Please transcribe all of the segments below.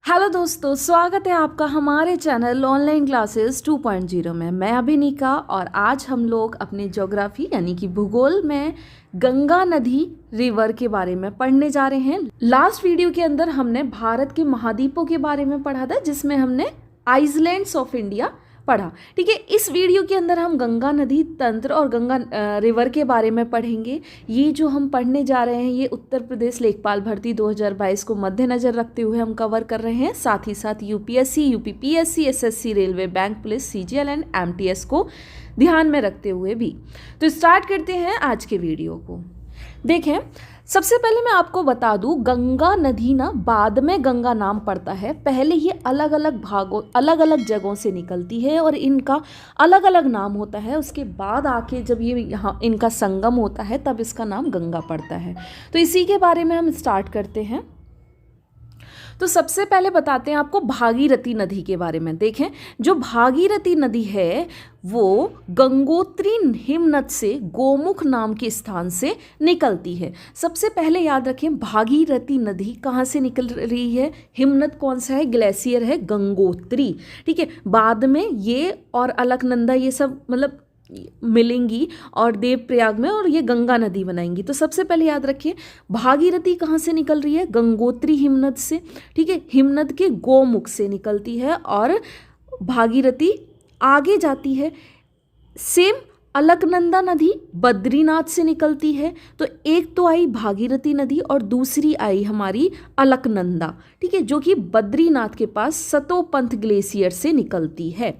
Hello दोस्तों, स्वागत है आपका हमारे चैनल ऑनलाइन क्लासेस 2.0 में। मैं अभिनिका और आज हम लोग अपने ज्योग्राफी यानी कि भूगोल में गंगा नदी रिवर के बारे में पढ़ने जा रहे हैं। लास्ट वीडियो के अंदर हमने भारत के महाद्वीपों के बारे में पढ़ा था, जिसमें हमने आइसलैंड्स ऑफ इंडिया पढ़ा। ठीक है, इस वीडियो के अंदर हम गंगा नदी तंत्र और गंगा रिवर के बारे में पढ़ेंगे। ये जो हम पढ़ने जा रहे हैं ये उत्तर प्रदेश लेखपाल भर्ती 2022 को मद्देनजर रखते हुए हम कवर कर रहे हैं। साथ ही साथ UPSC, UPPSC, SSC, railway, bank, police, CGL and MTS को ध्यान में रखते हुए भी। तो स्टार्ट करते हैं आज के वीडियो को। देखें, सबसे पहले मैं आपको बता दूं, गंगा नदी ना बाद में गंगा नाम पड़ता है। पहले ये अलग अलग भागों, अलग अलग जगहों से निकलती है और इनका अलग अलग नाम होता है। उसके बाद आके जब ये यहाँ इनका संगम होता है तब इसका नाम गंगा पड़ता है। तो इसी के बारे में हम स्टार्ट करते हैं। तो सबसे पहले बताते हैं आपको भागीरथी नदी के बारे में। देखें, जो भागीरथी नदी है वो गंगोत्री हिमनद से गोमुख नाम के स्थान से निकलती है। सबसे पहले याद रखें, भागीरथी नदी कहाँ से निकल रही है? हिमनद कौन सा है? ग्लेशियर है गंगोत्री। ठीक है, बाद में ये और अलकनंदा ये सब मतलब मिलेंगी और देवप्रयाग में और ये गंगा नदी बनाएंगी। तो सबसे पहले याद रखिए, भागीरथी कहाँ से निकल रही है? गंगोत्री हिमनद से। ठीक है, हिमनद के गोमुख से निकलती है और भागीरथी आगे जाती है। सेम अलकनंदा नदी बद्रीनाथ से निकलती है। तो एक तो आई भागीरथी नदी और दूसरी आई हमारी अलकनंदा, ठीक है, जो कि बद्रीनाथ के पास सतोपंथ ग्लेशियर से निकलती है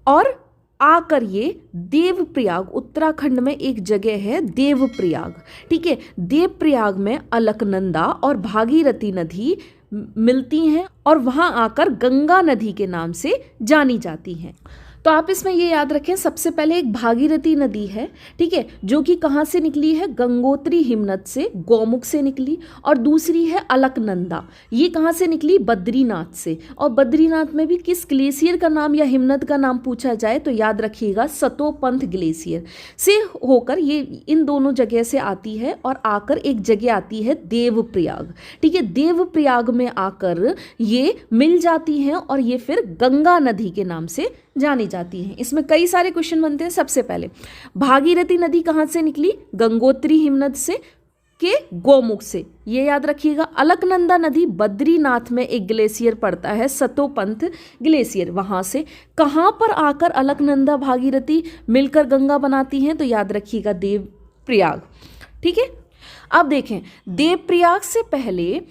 और आकर ये देवप्रयाग, उत्तराखंड में एक जगह है देवप्रयाग। ठीक है, देवप्रयाग में अलकनंदा और भागीरथी नदी मिलती हैं और वहाँ आकर गंगा नदी के नाम से जानी जाती हैं। तो आप इसमें ये याद रखें, सबसे पहले एक भागीरथी नदी है, ठीक है, जो कि कहाँ से निकली है? गंगोत्री हिमनद से, गोमुख से निकली। और दूसरी है अलकनंदा, ये कहाँ से निकली? बद्रीनाथ से। और बद्रीनाथ में भी किस ग्लेशियर का नाम या हिमनद का नाम पूछा जाए तो याद रखिएगा सतोपंथ ग्लेशियर से होकर ये इन दोनों जगह से आती है और आकर एक जगह आती है देवप्रयाग। ठीक है, देवप्रयाग में आकर ये मिल जाती हैं और ये फिर गंगा नदी के नाम से जानी जाती हैं। इसमें कई सारे क्वेश्चन बनते हैं। सबसे पहले भागीरथी नदी कहाँ से निकली? गंगोत्री हिमनद से के गोमुख से, ये याद रखिएगा। अलकनंदा नदी बद्रीनाथ में एक ग्लेशियर पड़ता है सतोपंथ ग्लेशियर, वहाँ से कहाँ पर आकर अलकनंदा भागीरथी मिलकर गंगा बनाती हैं? तो याद रखिएगा देवप्रयाग। ठीक है, अब देखें, देवप्रयाग से पहले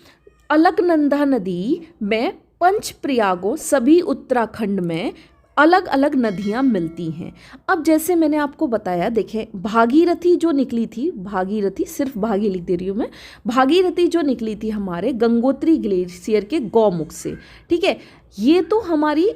अलकनंदा नदी में पंचप्रयागों सभी उत्तराखंड में अलग अलग नदियाँ मिलती हैं। अब जैसे मैंने आपको बताया, देखें, भागीरथी जो निकली थी, भागीरथी सिर्फ भागी लिख दे रही हूँ मैं, भागीरथी जो निकली थी हमारे गंगोत्री ग्लेशियर के गौमुख से। ठीक है, ये तो हमारी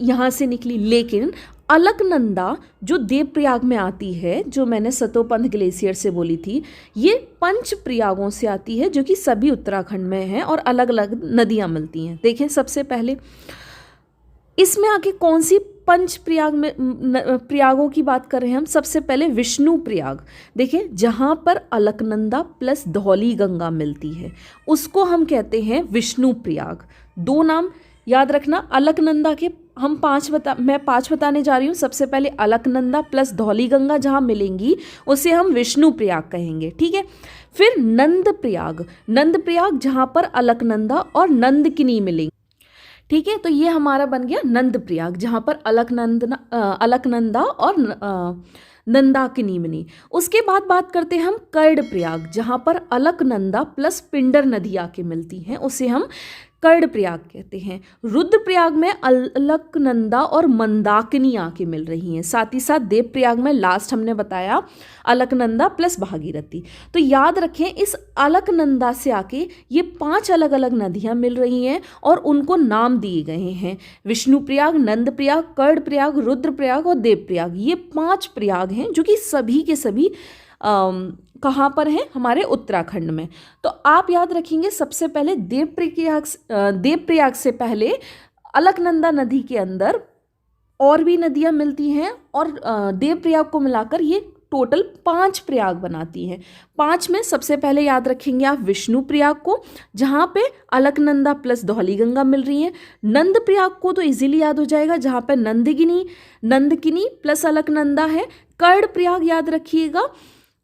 यहाँ से निकली, लेकिन अलकनंदा जो देवप्रयाग में आती है, जो मैंने सतोपंथ ग्लेशियर से बोली थी, ये पंच प्रयागों से आती है जो कि सभी उत्तराखंड में है और अलग अलग नदियाँ मिलती हैं। देखें, सबसे पहले इसमें आके कौन सी पंच प्रयाग में प्रयागों की बात कर रहे हैं हम? सबसे पहले विष्णु प्रयाग। देखें, जहाँ पर अलकनंदा प्लस धौली गंगा मिलती है उसको हम कहते हैं विष्णु प्रयाग। दो नाम याद रखना, अलकनंदा के हम मैं पांच बताने जा रही हूँ। सबसे पहले अलकनंदा प्लस धौली गंगा जहाँ मिलेंगी उसे हम विष्णु प्रयाग कहेंगे। ठीक है, फिर नंद प्रयाग, नंद प्रयाग जहाँ पर अलकनंदा और नंदकिनी मिलेंगी। ठीक है, तो ये हमारा बन गया नंद प्रयाग, जहाँ पर अलकनंदा और नंदाकिनी मिली। उसके बाद बात करते हैं हम कर्णप्रयाग, जहाँ पर अलकनंदा प्लस पिंडर नदी आके मिलती हैं, उसे हम कर्णप्रयाग कहते हैं। रुद्रप्रयाग में अलकनंदा और मंदाकिनी आके मिल रही हैं। साथ ही साथ देवप्रयाग में लास्ट हमने बताया अलकनंदा प्लस भागीरथी। तो याद रखें, इस अलकनंदा से आके ये 5 अलग अलग नदियाँ मिल रही हैं और उनको नाम दिए गए हैं, विष्णुप्रयाग, नंदप्रयाग, कर्णप्रयाग, रुद्रप्रयाग और देवप्रयाग। ये 5 प्रयाग हैं जो कि सभी के सभी कहाँ पर हैं? हमारे उत्तराखंड में। तो आप याद रखेंगे, सबसे पहले देवप्रयाग से पहले अलकनंदा नदी के अंदर और भी नदियाँ मिलती हैं और देवप्रयाग को मिलाकर ये टोटल 5 प्रयाग बनाती हैं। 5 में सबसे पहले याद रखेंगे आप विष्णु प्रयाग को, जहाँ पे अलकनंदा प्लस धौलीगंगा मिल रही है। नंद प्रयाग को तो इजीली याद हो जाएगा, जहाँ पे नंदकिनी प्लस अलकनंदा है। कर्ण प्रयाग याद रखिएगा,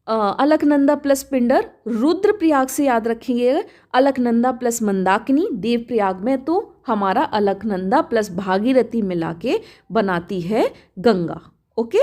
अलकनंदा प्लस पिंडर। रुद्र प्रयाग से याद रखेंगे अलकनंदा प्लस मंदाकिनी। देव प्रयाग में तो हमारा अलकनंदा प्लस भागीरथी मिला के बनाती है गंगा। ओके,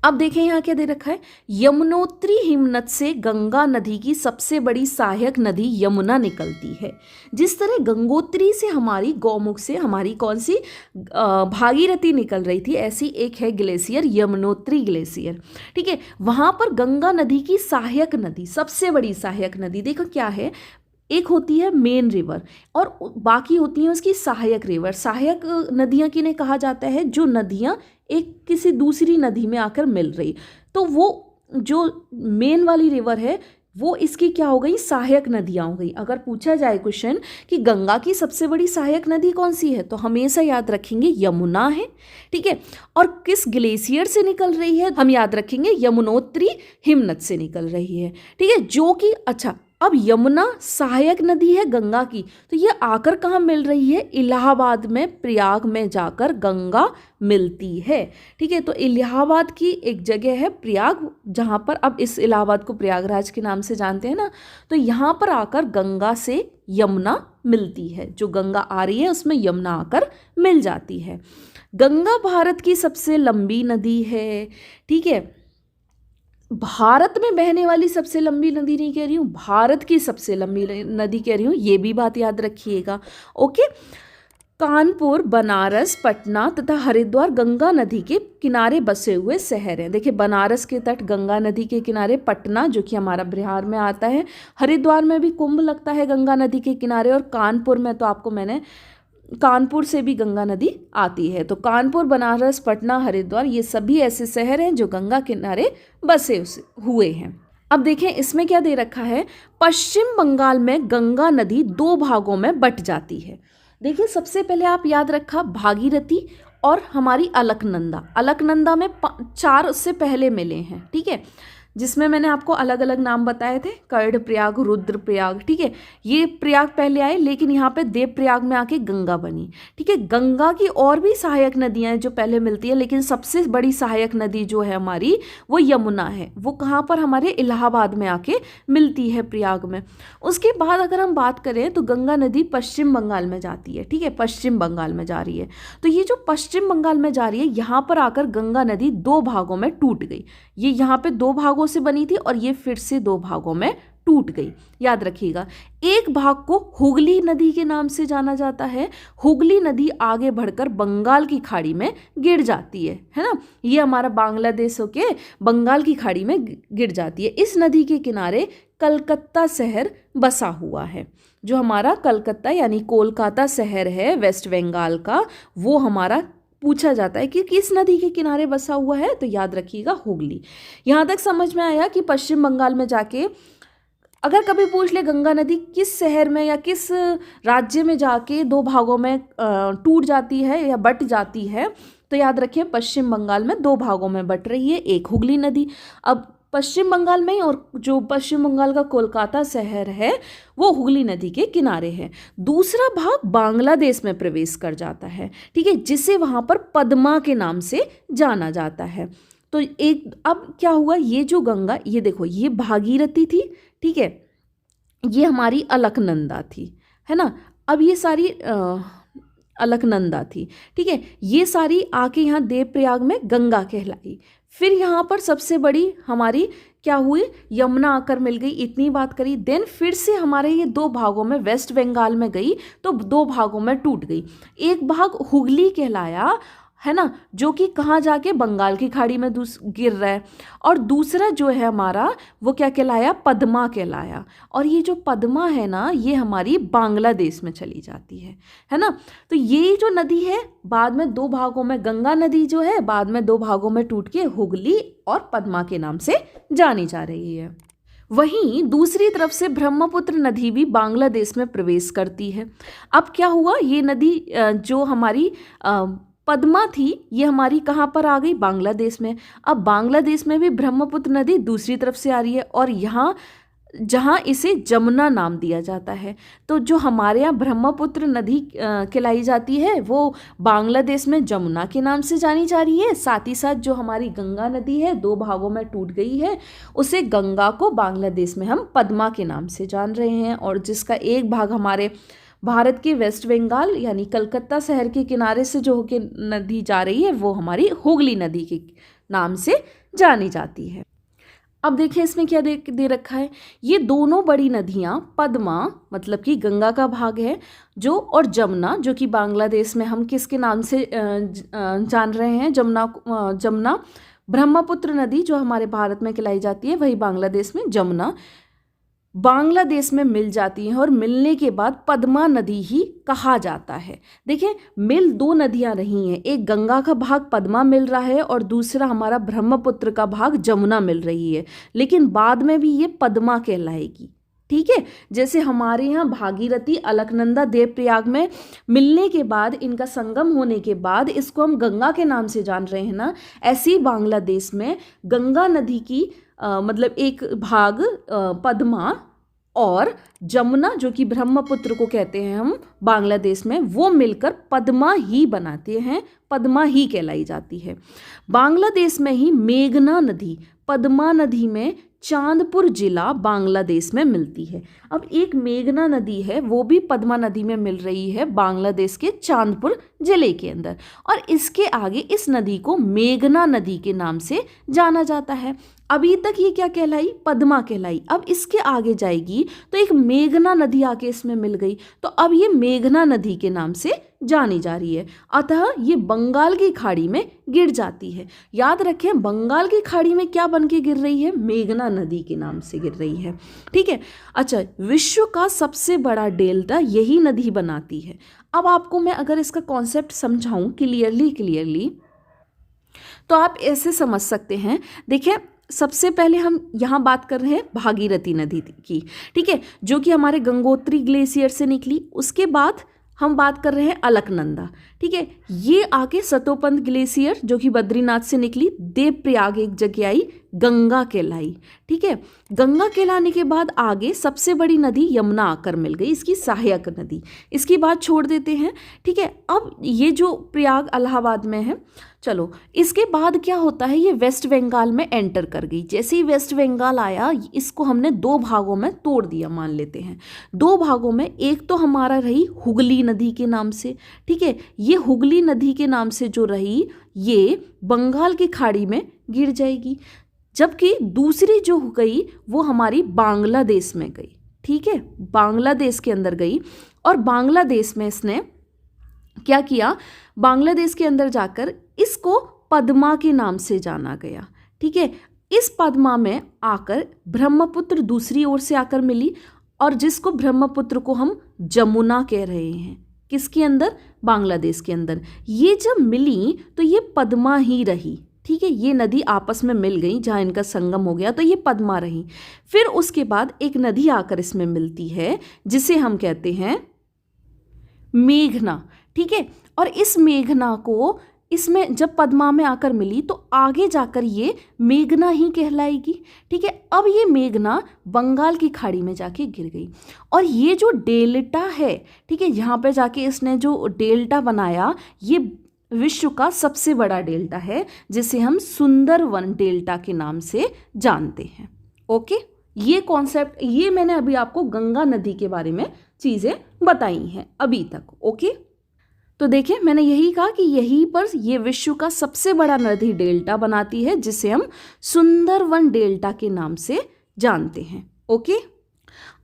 अब देखें यहाँ क्या दे रखा है, यमुनोत्री हिमनद से गंगा नदी की सबसे बड़ी सहायक नदी यमुना निकलती है। जिस तरह गंगोत्री से हमारी गौमुख से हमारी कौन सी भागीरथी निकल रही थी, ऐसी एक है ग्लेशियर यमुनोत्री ग्लेशियर। ठीक है, वहाँ पर गंगा नदी की सहायक नदी, सबसे बड़ी सहायक नदी देखो क्या है, एक होती है मेन रिवर और बाकी होती हैं उसकी सहायक रिवर। सहायक नदियाँ किन्हें कहा जाता है, जो नदियाँ एक किसी दूसरी नदी में आकर मिल रही, तो वो जो मेन वाली रिवर है वो इसकी क्या हो गई, सहायक नदियाँ हो गई। अगर पूछा जाए क्वेश्चन कि गंगा की सबसे बड़ी सहायक नदी कौन सी है, तो हमेशा याद रखेंगे यमुना है। ठीक है, और किस ग्लेशियर से निकल रही है, हम याद रखेंगे यमुनोत्री हिमनद से निकल रही है। ठीक है, जो कि अच्छा, अब यमुना सहायक नदी है गंगा की, तो ये आकर कहाँ मिल रही है, इलाहाबाद में प्रयाग में जाकर गंगा मिलती है। ठीक है, तो इलाहाबाद की एक जगह है प्रयाग, जहाँ पर अब इस इलाहाबाद को प्रयागराज के नाम से जानते हैं ना, तो यहाँ पर आकर गंगा से यमुना मिलती है। जो गंगा आ रही है उसमें यमुना आकर मिल जाती है। गंगा भारत की सबसे लंबी नदी है। ठीक है, भारत में बहने वाली सबसे लंबी नदी नहीं कह रही हूँ, भारत की सबसे लंबी नदी कह रही हूँ, ये भी बात याद रखिएगा। ओके, कानपुर, बनारस, पटना तथा हरिद्वार गंगा नदी के किनारे बसे हुए शहर हैं। देखिए, बनारस के तट गंगा नदी के किनारे, पटना जो कि हमारा बिहार में आता है, हरिद्वार में भी कुंभ लगता है गंगा नदी के किनारे, और कानपुर में तो आपको मैंने कानपुर से भी गंगा नदी आती है। तो कानपुर, बनारस, पटना, हरिद्वार ये सभी ऐसे शहर हैं जो गंगा किनारे बसे हुए हैं। अब देखें इसमें क्या दे रखा है, पश्चिम बंगाल में गंगा नदी 2 भागों में बट जाती है। देखिए, सबसे पहले आप याद रखा भागीरथी और हमारी अलकनंदा में 4 उससे पहले मिले हैं। ठीक है, जिसमें मैंने आपको अलग अलग नाम बताए थे, कर्ण प्रयाग, रुद्र प्रयाग। ठीक है, ये प्रयाग पहले आए, लेकिन यहाँ पे देव प्रयाग में आके गंगा बनी। ठीक है, गंगा की और भी सहायक नदियाँ हैं जो पहले मिलती है, लेकिन सबसे बड़ी सहायक नदी जो है हमारी वो यमुना है। वो कहाँ पर, हमारे इलाहाबाद में आके मिलती है प्रयाग में। उसके बाद अगर हम बात करें तो गंगा नदी पश्चिम बंगाल में जाती है। ठीक है, पश्चिम बंगाल में जा रही है, तो ये जो पश्चिम बंगाल में जा रही है, यहाँ पर आकर गंगा नदी 2 भागों में टूट गई। ये यहाँ पे 2 भागों से बनी थी और ये फिर से 2 भागों में टूट गई। याद रखिएगा, एक भाग को हुगली नदी के नाम से जाना जाता है। हुगली नदी आगे बढ़कर बंगाल की खाड़ी में गिर जाती है ना, ये हमारा बांग्लादेश होके बंगाल की खाड़ी में गिर जाती है। इस नदी के किनारे कलकत्ता शहर बसा हुआ है। जो हमारा कलकत्ता यानी कोलकाता शहर है वेस्ट बंगाल का, वो हमारा पूछा जाता है कि किस नदी के किनारे बसा हुआ है, तो याद रखिएगा हुगली। यहाँ तक समझ में आया कि पश्चिम बंगाल में जाके अगर कभी पूछ ले गंगा नदी किस शहर में या किस राज्य में जाके 2 भागों में टूट जाती है या बट जाती है, तो याद रखिए पश्चिम बंगाल में 2 भागों में बट रही है, एक हुगली नदी। अब पश्चिम बंगाल में ही, और जो पश्चिम बंगाल का कोलकाता शहर है वो हुगली नदी के किनारे है। दूसरा भाग बांग्लादेश में प्रवेश कर जाता है। ठीक है, जिसे वहाँ पर पद्मा के नाम से जाना जाता है। तो एक अब क्या हुआ, ये जो गंगा, ये देखो, ये भागीरथी थी। ठीक है, ये हमारी अलकनंदा थी, है ना। अब ये सारी अलकनंदा थी। ठीक है, ये सारी आके यहाँ देवप्रयाग में गंगा कहलाई। फिर यहाँ पर सबसे बड़ी हमारी क्या हुई, यमुना आकर मिल गई। इतनी बात करी, देन फिर से हमारे ये 2 भागों में, वेस्ट बंगाल में गई तो 2 भागों में टूट गई। एक भाग हुगली कहलाया, है ना, जो कि कहाँ जाके बंगाल की खाड़ी में गिर रहा है, और दूसरा जो है हमारा वो क्या कहलाया, पद्मा कहलाया। और ये जो पद्मा है ना, ये हमारी बांग्लादेश में चली जाती है ना। तो ये जो नदी है बाद में 2 भागों में, गंगा नदी जो है बाद में 2 भागों में टूट के हुगली और पद्मा के नाम से जानी जा रही है। वहीं दूसरी तरफ से ब्रह्मपुत्र नदी भी बांग्लादेश में प्रवेश करती है। अब क्या हुआ, ये नदी जो हमारी पद्मा थी ये हमारी कहाँ पर आ गई, बांग्लादेश में। अब बांग्लादेश में भी ब्रह्मपुत्र नदी दूसरी तरफ से आ रही है और यहाँ जहाँ इसे जमुना नाम दिया जाता है। तो जो हमारे यहाँ ब्रह्मपुत्र नदी कहलाई जाती है वो बांग्लादेश में जमुना के नाम से जानी जा रही है। साथ ही साथ जो हमारी गंगा नदी है 2 भागों में टूट गई है, उसे गंगा को बांग्लादेश में हम पद्मा के नाम से जान रहे हैं। और जिसका एक भाग हमारे भारत के वेस्ट बंगाल यानी कलकत्ता शहर के किनारे से जो होके नदी जा रही है वो हमारी हुगली नदी के नाम से जानी जाती है। अब देखिए इसमें क्या दे रखा है, ये दोनों बड़ी नदियाँ पद्मा मतलब कि गंगा का भाग है जो, और जमुना जो कि बांग्लादेश में हम किसके नाम से जान रहे हैं, जमुना। ब्रह्मपुत्र नदी जो हमारे भारत में कहलाई जाती है वही बांग्लादेश में जमुना, बांग्लादेश में मिल जाती हैं और मिलने के बाद पद्मा नदी ही कहा जाता है। देखिए मिल 2 नदियां रही हैं, एक गंगा का भाग पद्मा मिल रहा है और दूसरा हमारा ब्रह्मपुत्र का भाग जमुना मिल रही है, लेकिन बाद में भी ये पद्मा कहलाएगी। ठीक है, जैसे हमारे यहाँ भागीरथी अलकनंदा देवप्रयाग में मिलने के बाद, इनका संगम होने के बाद इसको हम गंगा के नाम से जान रहे हैं ना, ऐसे ही बांग्लादेश में गंगा नदी की मतलब एक भाग पद्मा और जमुना जो कि ब्रह्मपुत्र को कहते हैं हम बांग्लादेश में, वो मिलकर पद्मा ही बनाते हैं, पद्मा ही कहलाई जाती है। बांग्लादेश में ही मेघना नदी पद्मा नदी में चांदपुर जिला बांग्लादेश में मिलती है। अब एक मेघना नदी है वो भी पद्मा नदी में मिल रही है बांग्लादेश के चांदपुर जिले के अंदर, और इसके आगे इस नदी को मेघना नदी के नाम से जाना जाता है। अभी तक ये क्या कहलाई, पद्मा कहलाई। अब इसके आगे जाएगी तो एक मेघना नदी आके इसमें मिल गई, तो अब ये मेघना नदी के नाम से जानी जा रही है। अतः ये बंगाल की खाड़ी में गिर जाती है। याद रखें बंगाल की खाड़ी में क्या बन के गिर रही है, मेघना नदी के नाम से गिर रही है। ठीक है, अच्छा विश्व का सबसे बड़ा डेल्टा यही नदी बनाती है। अब आपको मैं अगर इसका कॉन्सेप्ट समझाऊं क्लियरली तो आप ऐसे समझ सकते हैं। देखिए सबसे पहले हम यहाँ बात कर रहे हैं भागीरथी नदी की, ठीक है, जो कि हमारे गंगोत्री ग्लेशियर से निकली। उसके बाद हम बात कर रहे हैं अलकनंदा, ठीक है, ये आके सतोपंत ग्लेशियर जो कि बद्रीनाथ से निकली, देवप्रयाग एक जगह आई, गंगा कहलाई। ठीक है, गंगा कहलाने के बाद आगे सबसे बड़ी नदी यमुना आकर मिल गई, इसकी सहायक नदी। इसकी बात छोड़ देते हैं। ठीक है, अब ये जो प्रयाग इलाहाबाद में है, चलो इसके बाद क्या होता है, ये वेस्ट बंगाल में एंटर कर गई। जैसे ही वेस्ट बंगाल आया इसको हमने 2 भागों में तोड़ दिया, मान लेते हैं 2 भागों में। एक तो हमारा रही हुगली नदी के नाम से, ठीक है, ये हुगली नदी के नाम से जो रही ये बंगाल की खाड़ी में गिर जाएगी, जबकि दूसरी जो गई वो हमारी बांग्लादेश में गई। ठीक है, बांग्लादेश के अंदर गई और बांग्लादेश में इसने क्या किया, बांग्लादेश के अंदर जाकर इसको पद्मा के नाम से जाना गया। ठीक है, इस पद्मा में आकर ब्रह्मपुत्र दूसरी ओर से आकर मिली, और जिसको ब्रह्मपुत्र को हम जमुना कह रहे हैं, किसके अंदर, बांग्लादेश के अंदर। ये जब मिली तो ये पद्मा ही रही। ठीक है, ये नदी आपस में मिल गई, जहाँ इनका संगम हो गया तो ये पद्मा रही। फिर उसके बाद एक नदी आकर इसमें मिलती है जिसे हम कहते हैं मेघना। ठीक है, और इस मेघना को इसमें जब पद्मा में आकर मिली तो आगे जाकर ये मेघना ही कहलाएगी। ठीक है, अब ये मेघना बंगाल की खाड़ी में जाके गिर गई, और ये जो डेल्टा है, ठीक है, यहाँ पे जाके इसने जो डेल्टा बनाया ये विश्व का सबसे बड़ा डेल्टा है, जिसे हम सुंदरवन डेल्टा के नाम से जानते हैं। ओके, ये कॉन्सेप्ट, ये मैंने अभी आपको गंगा नदी के बारे में चीज़ें बताई हैं अभी तक। ओके, तो देखिए मैंने यही कहा कि यहीं पर ये विश्व का सबसे बड़ा नदी डेल्टा बनाती है, जिसे हम सुंदरवन डेल्टा के नाम से जानते हैं। ओके,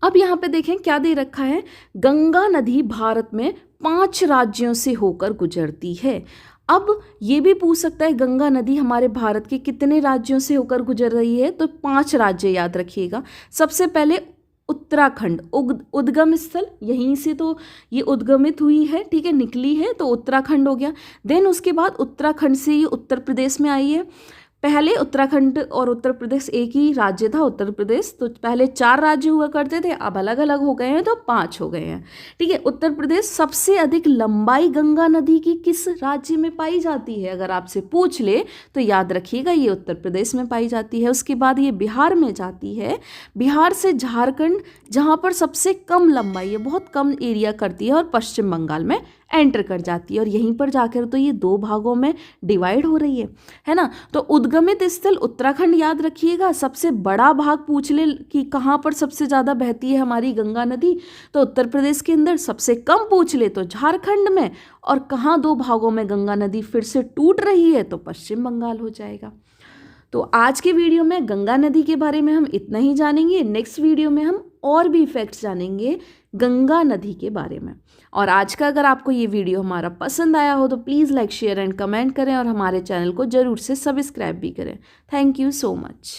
अब यहाँ पे देखें क्या दे रखा है, गंगा नदी भारत में 5 राज्यों से होकर गुजरती है। अब ये भी पूछ सकता है गंगा नदी हमारे भारत के कितने राज्यों से होकर गुजर रही है, तो 5 राज्य याद रखिएगा। सबसे पहले उत्तराखंड, उद्गम स्थल यहीं से तो ये उद्गमित हुई है, ठीक है, निकली है, तो उत्तराखंड हो गया। देन उसके बाद उत्तराखंड से ये उत्तर प्रदेश में आई है, पहले उत्तराखंड और उत्तर प्रदेश एक ही राज्य था, उत्तर प्रदेश। तो पहले 4 राज्य हुआ करते थे, अब अलग अलग हो गए हैं तो 5 हो गए हैं। ठीक है, उत्तर प्रदेश सबसे अधिक लंबाई गंगा नदी की किस राज्य में पाई जाती है, अगर आपसे पूछ ले तो याद रखिएगा ये उत्तर प्रदेश में पाई जाती है। उसके बाद ये बिहार में जाती है, बिहार से झारखंड जहाँ पर सबसे कम लंबाई है, बहुत कम एरिया करती है, और पश्चिम बंगाल में एंटर कर जाती है, और यहीं पर जाकर तो ये 2 भागों में डिवाइड हो रही है ना। तो उद्गमित स्थल उत्तराखंड याद रखिएगा। सबसे बड़ा भाग पूछ ले कि कहाँ पर सबसे ज़्यादा बहती है हमारी गंगा नदी, तो उत्तर प्रदेश के अंदर। सबसे कम पूछ ले तो झारखंड में, और कहाँ 2 भागों में गंगा नदी फिर से टूट रही है, तो पश्चिम बंगाल हो जाएगा। तो आज के वीडियो में गंगा नदी के बारे में हम इतना ही जानेंगे। नेक्स्ट वीडियो में हम और भी फैक्ट्स जानेंगे गंगा नदी के बारे में। और आज का अगर आपको ये वीडियो हमारा पसंद आया हो तो please like, share and comment करें, और हमारे चैनल को ज़रूर से सब्सक्राइब भी करें। Thank you so much.